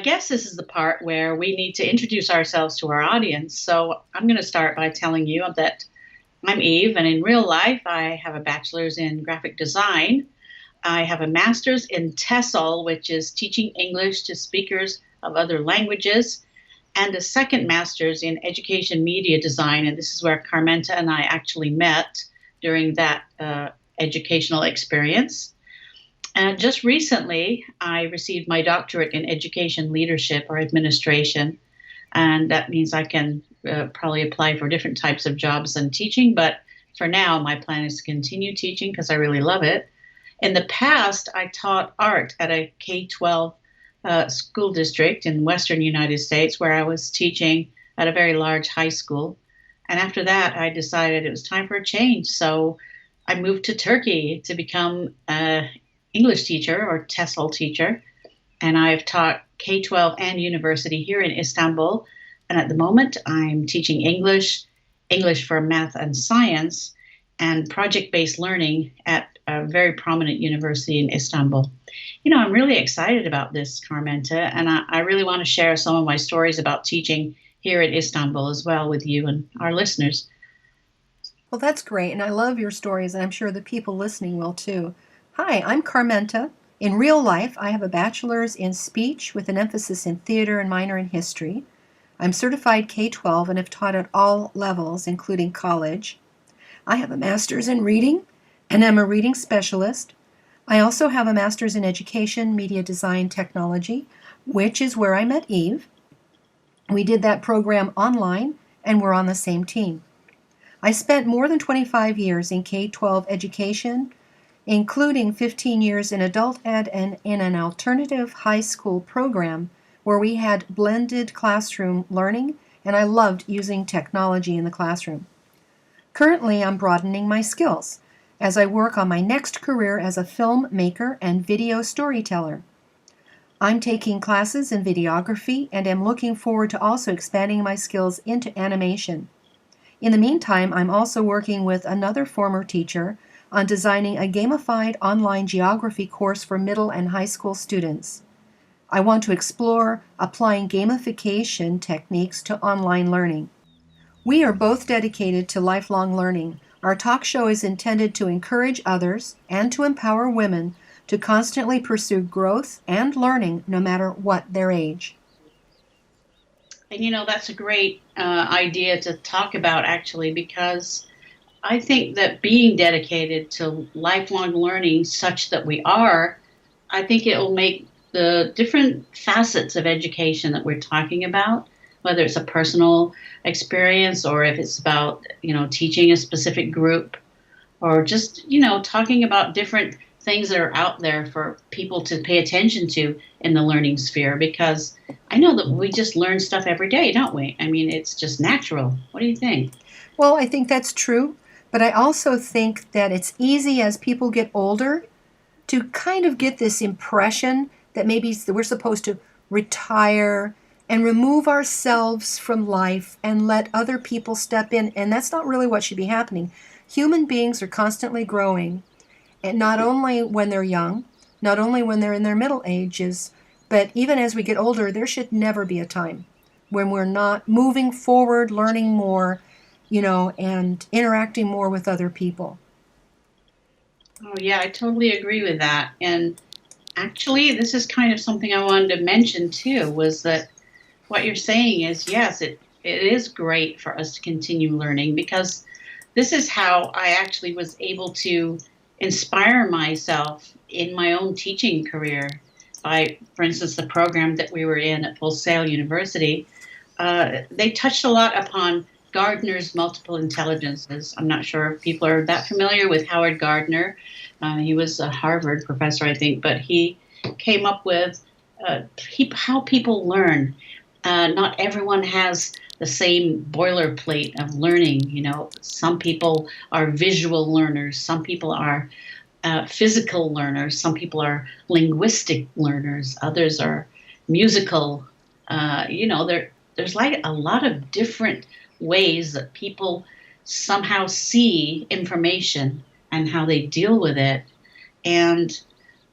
guess this is the part where we need to introduce ourselves to our audience. So I'm going to start by telling you that I'm Eve, and in real life, I have a bachelor's in graphic design. I have a master's in TESOL, which is teaching English to speakers of other languages, and a second master's in education media design. And this is where Carmenta and I actually met during that educational experience. And just recently, I received my doctorate in education leadership or administration. And that means I can probably apply for different types of jobs than teaching. But for now, my plan is to continue teaching because I really love it. In the past, I taught art at a K-12 school district in Western United States, where I was teaching at a very large high school. And after that, I decided it was time for a change. So I moved to Turkey to become an English teacher or TESOL teacher. And I've taught K-12 and university here in Istanbul. And at the moment, I'm teaching English, English for math and science, and project-based learning at a very prominent university in Istanbul. You know, I'm really excited about this, Carmenta, and I really want to share some of my stories about teaching here in Istanbul as well with you and our listeners. Well, that's great, and I love your stories, and I'm sure the people listening will too. Hi, I'm Carmenta. In real life, I have a bachelor's in speech with an emphasis in theater and minor in history. I'm certified K-12 and have taught at all levels, including college. I have a master's in reading and am a reading specialist. I also have a master's in education, media design, technology, which is where I met Eve. We did that program online, and we're on the same team. I spent more than 25 years in K-12 education, including 15 years in adult ed and in an alternative high school program where we had blended classroom learning, and I loved using technology in the classroom. Currently, I'm broadening my skills as I work on my next career as a filmmaker and video storyteller. I'm taking classes in videography and am looking forward to also expanding my skills into animation. In the meantime, I'm also working with another former teacher on designing a gamified online geography course for middle and high school students. I want to explore applying gamification techniques to online learning. We are both dedicated to lifelong learning. Our talk show is intended to encourage others and to empower women to constantly pursue growth and learning no matter what their age. And you know, that's a great idea to talk about, actually, because I think that being dedicated to lifelong learning, such that we are, I think it will make the different facets of education that we're talking about, whether it's a personal experience or if it's about, you know, teaching a specific group or just, you know, talking about different things that are out there for people to pay attention to in the learning sphere, because I know that we just learn stuff every day, don't we? I mean, it's just natural. What do you think? Well, I think that's true, but I also think that it's easy as people get older to kind of get this impression that maybe we're supposed to retire and remove ourselves from life and let other people step in, and that's not really what should be happening. Human beings are constantly growing, and not only when they're young, not only when they're in their middle ages, but even as we get older, there should never be a time when we're not moving forward, learning more, you know, and interacting more with other people. Oh, yeah, I totally agree with that. And actually, this is kind of something I wanted to mention too, was that what you're saying is, yes, it is great for us to continue learning, because this is how I actually was able to inspire myself in my own teaching career by, for instance, the program that we were in at Full Sail University. They touched a lot upon Gardner's multiple intelligences. I'm not sure if people are that familiar with Howard Gardner. He was a Harvard professor, I think, but he came up with how people learn. Not everyone has the same boilerplate of learning. You know, some people are visual learners, some people are physical learners, some people are linguistic learners, others are musical. There's like a lot of different ways that people somehow see information and how they deal with it. And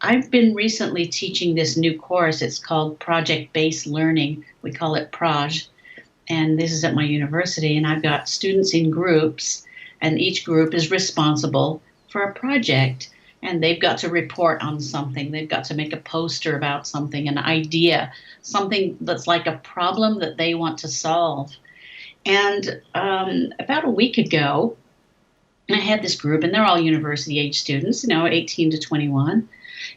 I've been recently teaching this new course. It's called Project-Based Learning. We call it PROJ. And this is at my university. And I've got students in groups, and each group is responsible for a project. And they've got to report on something. They've got to make a poster about something, an idea, something that's like a problem that they want to solve. And about a week ago, I had this group, and they're all university age students, 18 to 21.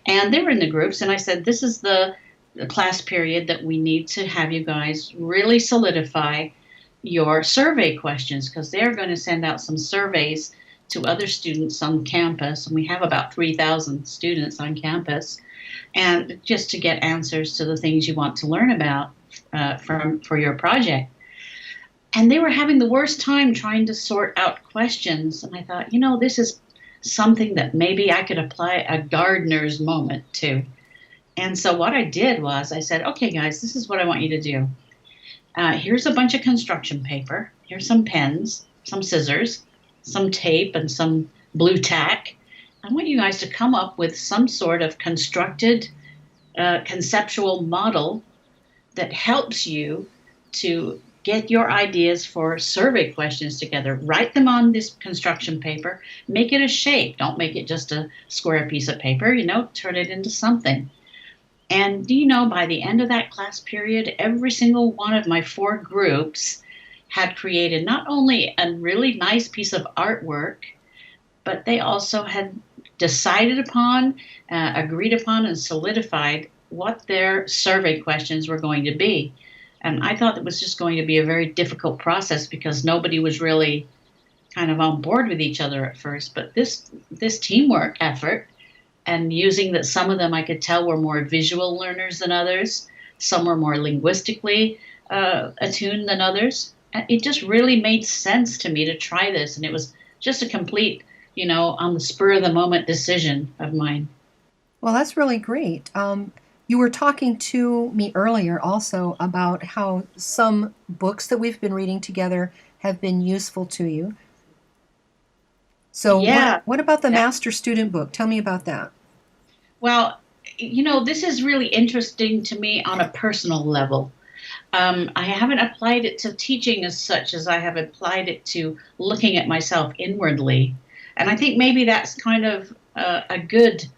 And they were in the groups, and I said, this is the class period that we need to have you guys really solidify your survey questions, because they're going to send out some surveys to other students on campus. And we have about 3,000 students on campus, and just to get answers to the things you want to learn about for your project. And they were having the worst time trying to sort out questions. And I thought, this is something that maybe I could apply a gardener's moment to. And so what I did was I said, okay, guys, this is what I want you to do. Here's a bunch of construction paper. Here's some pens, some scissors, some tape, and some blue tack. I want you guys to come up with some sort of constructed conceptual model that helps you to get your ideas for survey questions together. Write them on this construction paper. Make it a shape. Don't make it just a square piece of paper. Turn it into something. And by the end of that class period, every single one of my 4 groups had created not only a really nice piece of artwork, but they also had decided upon, agreed upon, and solidified what their survey questions were going to be. And I thought it was just going to be a very difficult process because nobody was really kind of on board with each other at first. But this teamwork effort, and using that some of them I could tell were more visual learners than others, some were more linguistically attuned than others, it just really made sense to me to try this. And it was just a complete, on the spur of the moment decision of mine. Well, that's really great. You were talking to me earlier also about how some books that we've been reading together have been useful to you. So yeah. What about the master student book? Tell me about that. Well, this is really interesting to me on a personal level. I haven't applied it to teaching as such as I have applied it to looking at myself inwardly. And I think maybe that's kind of a good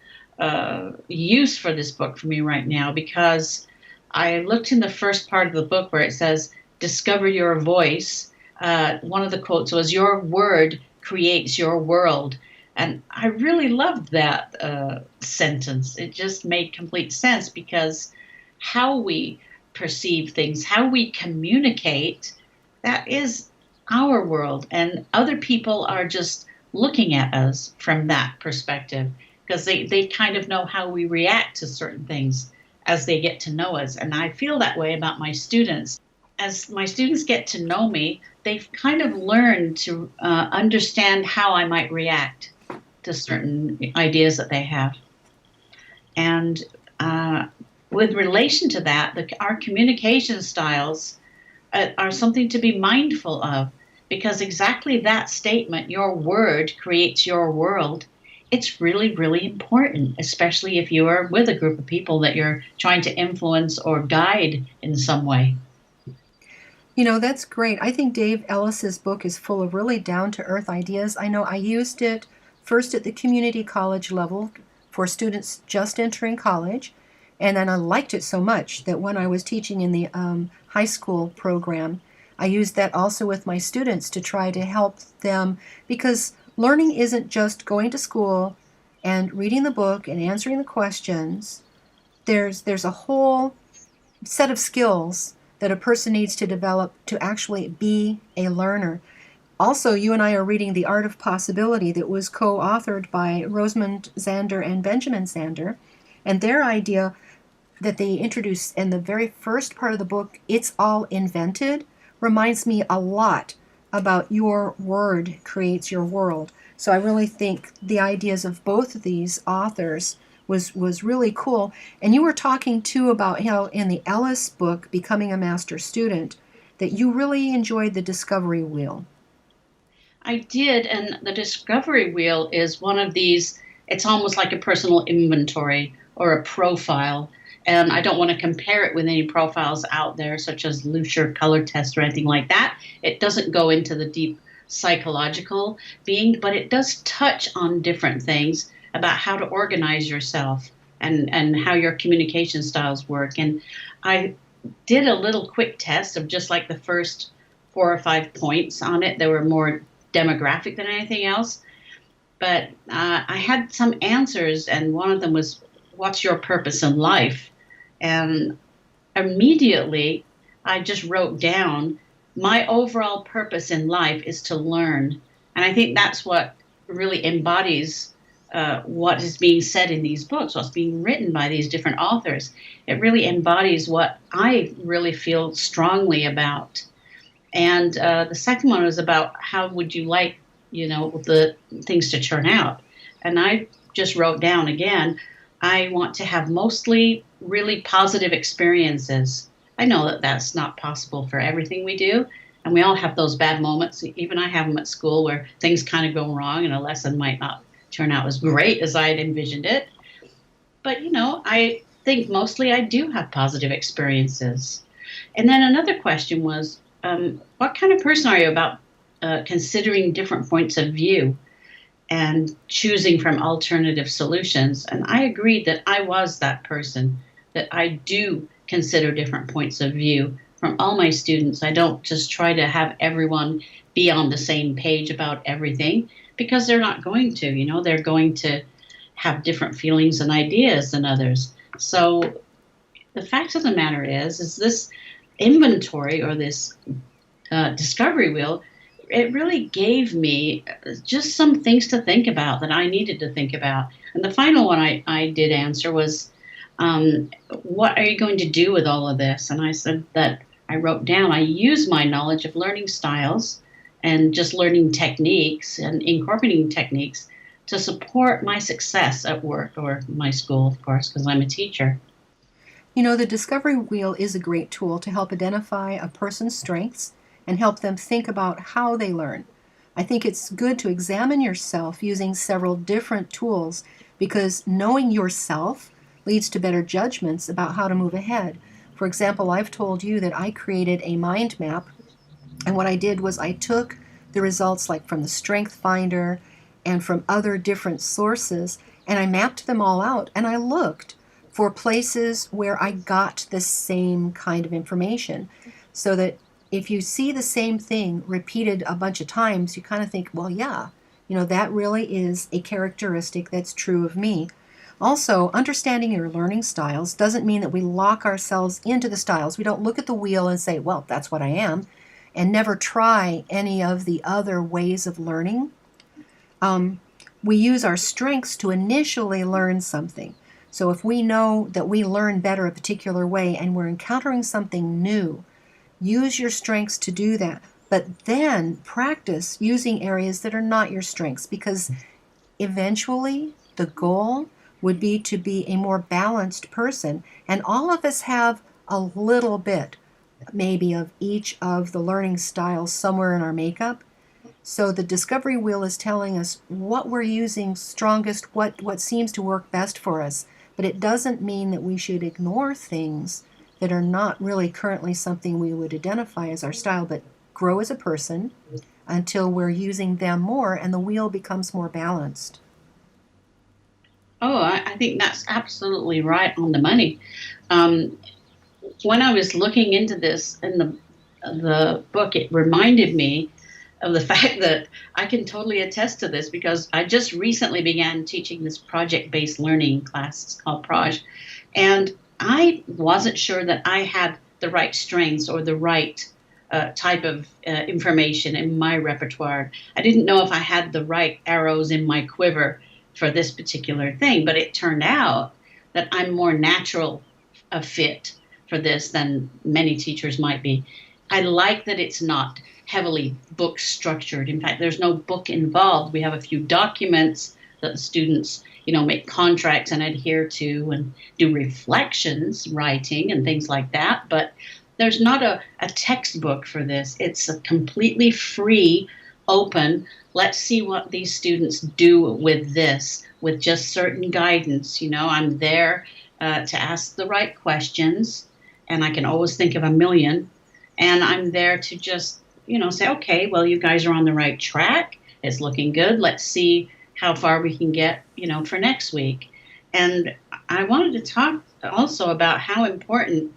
use for this book for me right now, because I looked in the first part of the book where it says, discover your voice. One of the quotes was, your word creates your world. And I really loved that sentence. It just made complete sense, because how we perceive things, how we communicate, that is our world. And other people are just looking at us from that perspective, because they kind of know how we react to certain things as they get to know us. And I feel that way about my students. As my students get to know me, they've kind of learned to understand how I might react to certain ideas that they have. And with relation to that, our communication styles are something to be mindful of, because exactly that statement, your word creates your world, it's really, really important, especially if you are with a group of people that you're trying to influence or guide in some way. That's great. I think Dave Ellis's book is full of really down-to-earth ideas. I know I used it first at the community college level for students just entering college, and then I liked it so much that when I was teaching in the high school program, I used that also with my students to try to help them, because learning isn't just going to school and reading the book and answering the questions. There's a whole set of skills that a person needs to develop to actually be a learner. Also, you and I are reading The Art of Possibility, that was co-authored by Rosamund Zander and Benjamin Zander, and their idea that they introduced in the very first part of the book, It's All Invented, reminds me a lot about your word creates your world. So I really think the ideas of both of these authors was really cool. And you were talking too about how in the Ellis book, Becoming a Master Student, that you really enjoyed the discovery wheel. I did, and the discovery wheel is one of these, it's almost like a personal inventory or a profile. And I don't want to compare it with any profiles out there, such as Lucier color test or anything like that. It doesn't go into the deep psychological being, but it does touch on different things about how to organize yourself and how your communication styles work. And I did a little quick test of just like the first 4 or 5 points on it. They were more demographic than anything else. But I had some answers, and one of them was, what's your purpose in life? And immediately I just wrote down, my overall purpose in life is to learn. And I think that's what really embodies what is being said in these books, what's being written by these different authors. It really embodies what I really feel strongly about. And the second one was about how would you like, the things to turn out. And I just wrote down again, I want to have mostly really positive experiences. I know that that's not possible for everything we do. And we all have those bad moments. Even I have them at school where things kind of go wrong and a lesson might not turn out as great as I had envisioned it. But, I think mostly I do have positive experiences. And then another question was, what kind of person are you about considering different points of view and choosing from alternative solutions? And I agreed that I was that person, that I do consider different points of view from all my students. I don't just try to have everyone be on the same page about everything, because they're not going to, they're going to have different feelings and ideas than others. So the fact of the matter is this inventory or this discovery wheel, it really gave me just some things to think about that I needed to think about. And the final one I did answer was, what are you going to do with all of this? And I said that I wrote down, I use my knowledge of learning styles and just learning techniques and incorporating techniques to support my success at work or my school, of course, because I'm a teacher. The discovery wheel is a great tool to help identify a person's strengths and help them think about how they learn. I think it's good to examine yourself using several different tools, because knowing yourself leads to better judgments about how to move ahead. For example, I've told you that I created a mind map, and what I did was I took the results like from the Strength Finder and from other different sources, and I mapped them all out, and I looked for places where I got the same kind of information, so that if you see the same thing repeated a bunch of times, you kind of think, well, yeah, that really is a characteristic that's true of me. Also, understanding your learning styles doesn't mean that we lock ourselves into the styles. We don't look at the wheel and say, well, that's what I am, and never try any of the other ways of learning. We use our strengths to initially learn something. So if we know that we learn better a particular way and we're encountering something new, use your strengths to do that. But then practice using areas that are not your strengths, because eventually the goal would be to be a more balanced person. And all of us have a little bit, maybe, of each of the learning styles somewhere in our makeup. So the discovery wheel is telling us what we're using strongest, what seems to work best for us. But it doesn't mean that we should ignore things that are not really currently something we would identify as our style, but grow as a person until we're using them more and the wheel becomes more balanced. Oh, I think that's absolutely right on the money. When I was looking into this in the book, it reminded me of the fact that I can totally attest to this, because I just recently began teaching this project-based learning class. It's called Proj. And I wasn't sure that I had the right strengths or the right type of information in my repertoire. I didn't know if I had the right arrows in my quiver for this particular thing, but it turned out that I'm more natural a fit for this than many teachers might be. I like that it's not heavily book structured. In fact, there's no book involved. We have a few documents that the students, make contracts and adhere to and do reflections, writing and things like that. But there's not a textbook for this. It's a completely free, open. Let's see what these students do with this, with just certain guidance. I'm there to ask the right questions, and I can always think of a million. And I'm there to just, say, okay, well, you guys are on the right track. It's looking good. Let's see how far we can get, for next week. And I wanted to talk also about how important,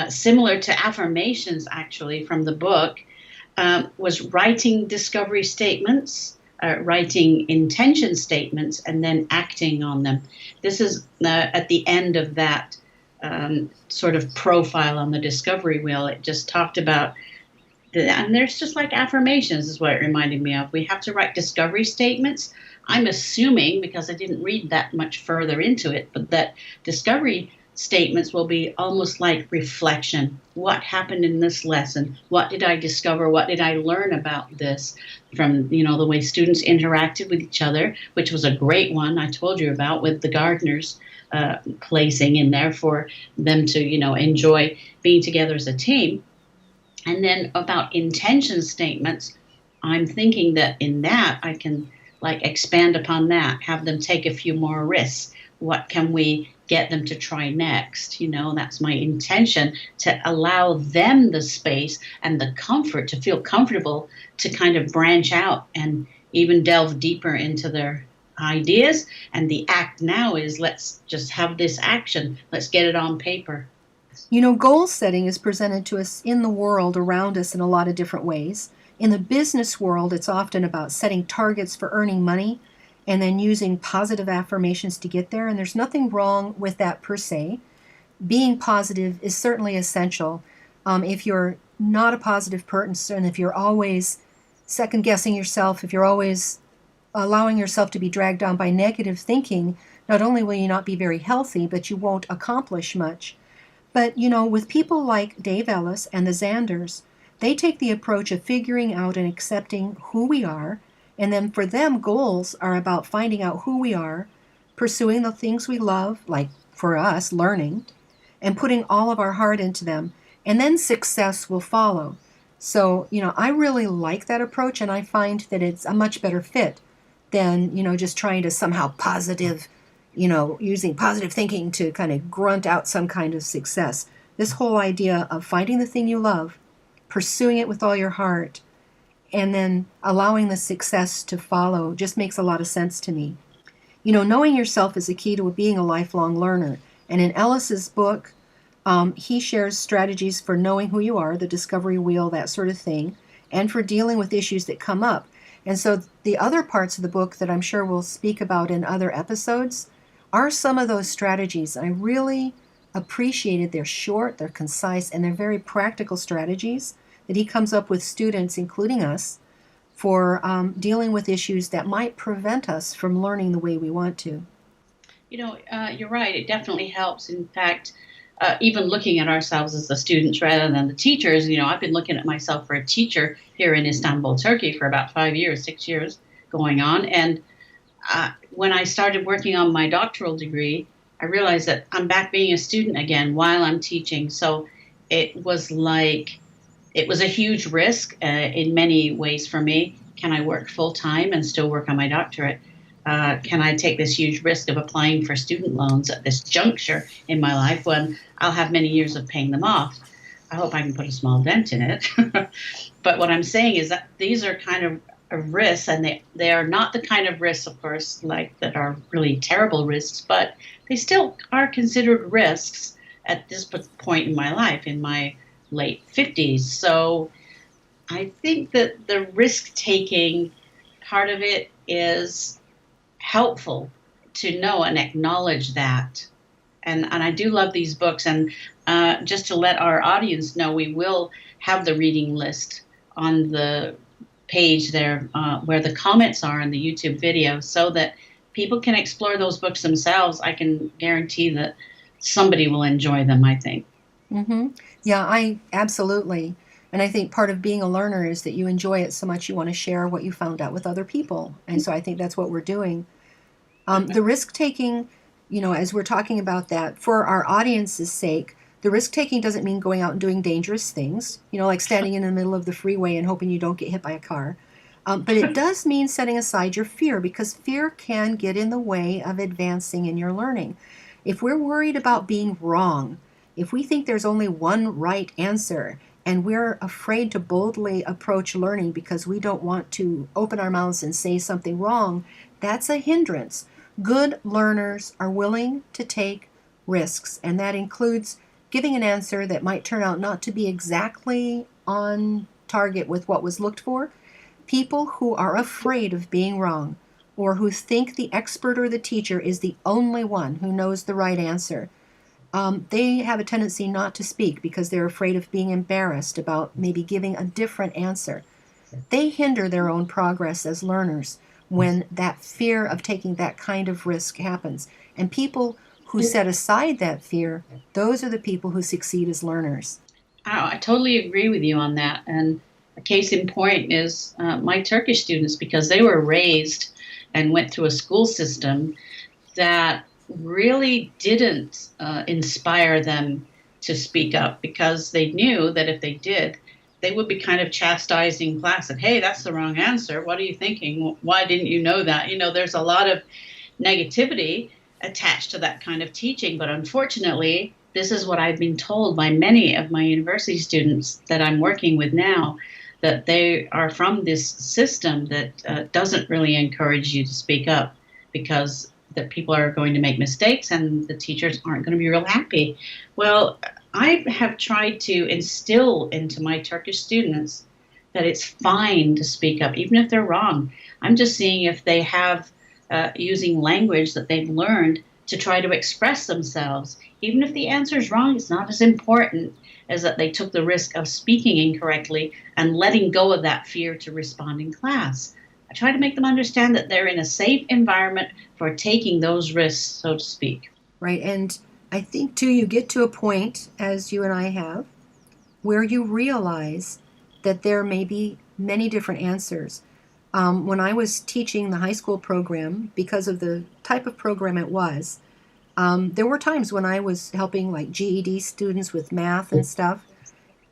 similar to affirmations actually from the book, was writing discovery statements, writing intention statements, and then acting on them. This is at the end of that sort of profile on the discovery wheel. It just talked about, and there's just like affirmations is what it reminded me of. We have to write discovery statements. I'm assuming, because I didn't read that much further into it, but that discovery statements will be almost like reflection. What happened in this lesson? What did I discover? What did I learn about this from, the way students interacted with each other, which was a great one I told you about with the gardeners placing in there for them to, enjoy being together as a team. And then about intention statements, I'm thinking that in that I can expand upon that, have them take a few more risks. What can we get them to try next? That's my intention, to allow them the space and the comfort to feel comfortable to kind of branch out and even delve deeper into their ideas. And the act now is, let's just have this action. Let's get it on paper. Goal setting is presented to us in the world around us in a lot of different ways. In the business world, it's often about setting targets for earning money and then using positive affirmations to get there. And there's nothing wrong with that per se. Being positive is certainly essential. If you're not a positive person, if you're always second guessing yourself, if you're always allowing yourself to be dragged down by negative thinking, not only will you not be very healthy, but you won't accomplish much. But, with people like Dave Ellis and the Zanders, they take the approach of figuring out and accepting who we are. And then for them, goals are about finding out who we are, pursuing the things we love, like for us, learning, and putting all of our heart into them. And then success will follow. So, I really like that approach, and I find that it's a much better fit than, just trying to somehow using positive thinking to kind of grunt out some kind of success. This whole idea of finding the thing you love, pursuing it with all your heart, and then allowing the success to follow just makes a lot of sense to me. Knowing yourself is a key to being a lifelong learner. And in Ellis's book, he shares strategies for knowing who you are, the discovery wheel, that sort of thing, and for dealing with issues that come up. And so the other parts of the book that I'm sure we'll speak about in other episodes are some of those strategies. I really appreciated they're short, they're concise, and they're very practical strategies that he comes up with students, including us, for dealing with issues that might prevent us from learning the way we want to. You're right. It definitely helps. In fact, even looking at ourselves as the students rather than the teachers, I've been looking at myself for a teacher here in Istanbul, Turkey for about 6 years going on. And when I started working on my doctoral degree, I realized that I'm back being a student again while I'm teaching. So it was a huge risk in many ways for me. Can I work full time and still work on my doctorate? Can I take this huge risk of applying for student loans at this juncture in my life when I'll have many years of paying them off? I hope I can put a small dent in it. But what I'm saying is that these are kind of risks, and they are not the kind of risks, of course, that are really terrible risks, but they still are considered risks at this point in my life, in my late 50s. So I think that the risk-taking part of it is helpful to know and acknowledge that. And I do love these books. And just to let our audience know, we will have the reading list on the page there where the comments are in the YouTube video so that people can explore those books themselves. I can guarantee that somebody will enjoy them, I think. Mm-hmm. Yeah, I absolutely. And I think part of being a learner is that you enjoy it so much you want to share what you found out with other people. And so I think that's what we're doing. The risk-taking, as we're talking about that, for our audience's sake, the risk-taking doesn't mean going out and doing dangerous things, like standing in the middle of the freeway and hoping you don't get hit by a car. But it does mean setting aside your fear, because fear can get in the way of advancing in your learning. If we're worried about being wrong, if we think there's only one right answer, and we're afraid to boldly approach learning because we don't want to open our mouths and say something wrong, that's a hindrance. Good learners are willing to take risks, and that includes giving an answer that might turn out not to be exactly on target with what was looked for. People who are afraid of being wrong, or who think the expert or the teacher is the only one who knows the right answer, they have a tendency not to speak because they're afraid of being embarrassed about maybe giving a different answer. They hinder their own progress as learners when that fear of taking that kind of risk happens. And people who set aside that fear, those are the people who succeed as learners. I totally agree with you on that. And a case in point is my Turkish students, because they were raised and went through a school system that really didn't inspire them to speak up, because they knew that if they did, they would be kind of chastising class and, hey, that's the wrong answer. What are you thinking? Why didn't you know that? There's a lot of negativity attached to that kind of teaching. But unfortunately, this is what I've been told by many of my university students that I'm working with now, that they are from this system that doesn't really encourage you to speak up, because that people are going to make mistakes and the teachers aren't going to be real happy. Well, I have tried to instill into my Turkish students that it's fine to speak up, even if they're wrong. I'm just seeing if they have using language that they've learned to try to express themselves. Even if the answer is wrong, it's not as important as that they took the risk of speaking incorrectly and letting go of that fear to respond in class. I try to make them understand that they're in a safe environment for taking those risks, so to speak. Right. And I think, too, you get to a point, as you and I have, where you realize that there may be many different answers. When I was teaching the high school program, because of the type of program it was, there were times when I was helping like GED students with math and stuff.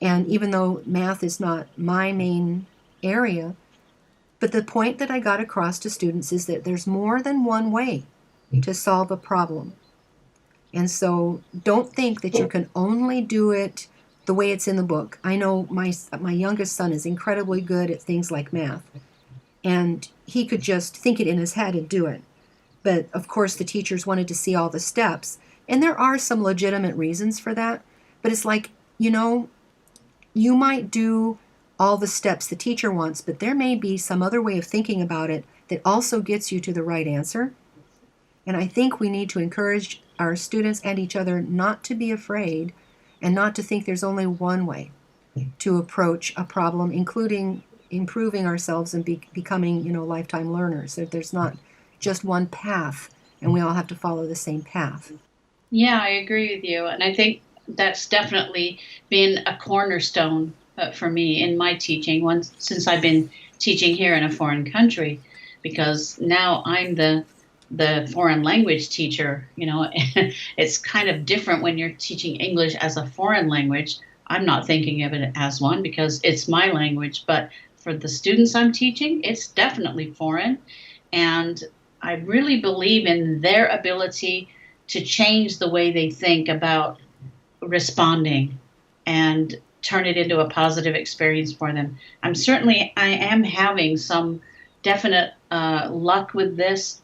And even though math is not my main area, but the point that I got across to students is that there's more than one way to solve a problem. And so don't think that you can only do it the way it's in the book. I know my youngest son is incredibly good at things like math, and he could just think it in his head and do it. But of course the teachers wanted to see all the steps, and there are some legitimate reasons for that. But it's like, you might do all the steps the teacher wants, but there may be some other way of thinking about it that also gets you to the right answer. And I think we need to encourage our students and each other not to be afraid and not to think there's only one way to approach a problem, including improving ourselves and becoming, lifetime learners. That there's not just one path and we all have to follow the same path. Yeah, I agree with you. And I think that's definitely been a cornerstone for me in my teaching since I've been teaching here in a foreign country, because now I'm the foreign language teacher. It's kind of different when you're teaching English as a foreign language. I'm not thinking of it as one because it's my language, but for the students I'm teaching, it's definitely foreign. And I really believe in their ability to change the way they think about responding and turn it into a positive experience for them. I am having some definite luck with this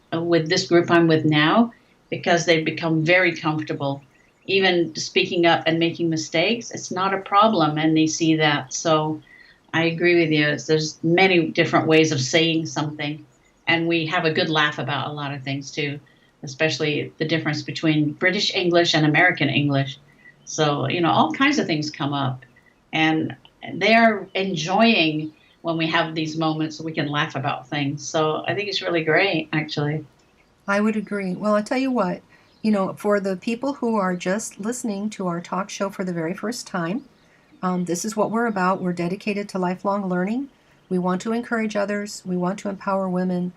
group I'm with now, because they've become very comfortable. Even speaking up and making mistakes, it's not a problem, and they see that. So I agree with you. There's many different ways of saying something, and we have a good laugh about a lot of things too, especially the difference between British English and American English. So, all kinds of things come up, and they are enjoying when we have these moments so we can laugh about things. So I think it's really great, actually. I would agree. Well, I tell you what, for the people who are just listening to our talk show for the very first time, this is what we're about. We're dedicated to lifelong learning. We want to encourage others. We want to empower women.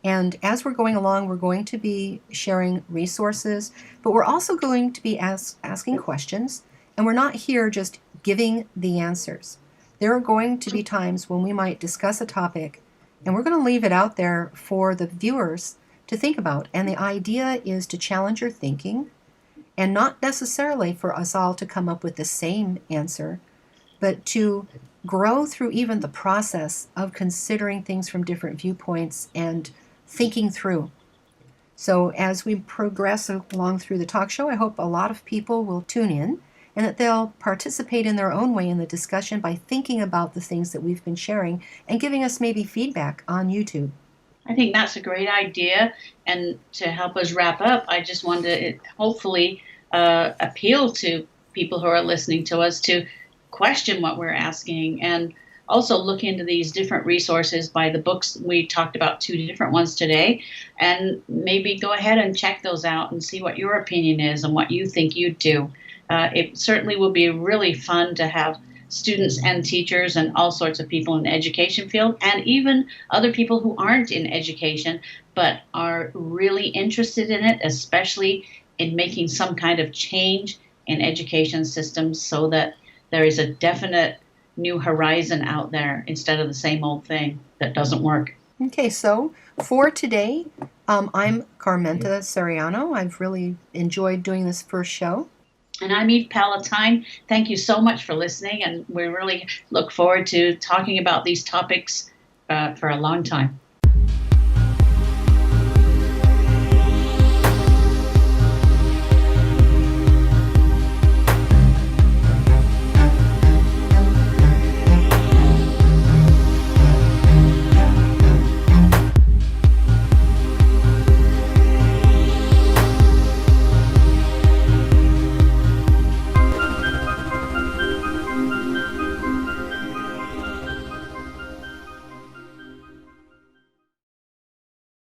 And as we're going along, we're going to be sharing resources, but we're also going to be asking questions. And we're not here just giving the answers. There are going to be times when we might discuss a topic And we're going to leave it out there for the viewers to think about. And the idea is to challenge your thinking, and not necessarily for us all to come up with the same answer, but to grow through even the process of considering things from different viewpoints and thinking through. So as we progress along through the talk show, I hope a lot of people will tune in and that they'll participate in their own way in the discussion by thinking about the things that we've been sharing and giving us maybe feedback on YouTube. I think that's a great idea. And to help us wrap up, I just want to hopefully appeal to people who are listening to us to question what we're asking, and also look into these different resources by the books. We talked about 2 different ones today, and maybe go ahead and check those out and see what your opinion is and what you think you'd do. It certainly will be really fun to have students and teachers and all sorts of people in the education field, and even other people who aren't in education but are really interested in it, especially in making some kind of change in education systems so that there is a definite new horizon out there instead of the same old thing that doesn't work. Okay, so for today, I'm Carmenta Sariano. I've really enjoyed doing this first show. And I'm Eve Palatine. Thank you so much for listening, and we really look forward to talking about these topics for a long time.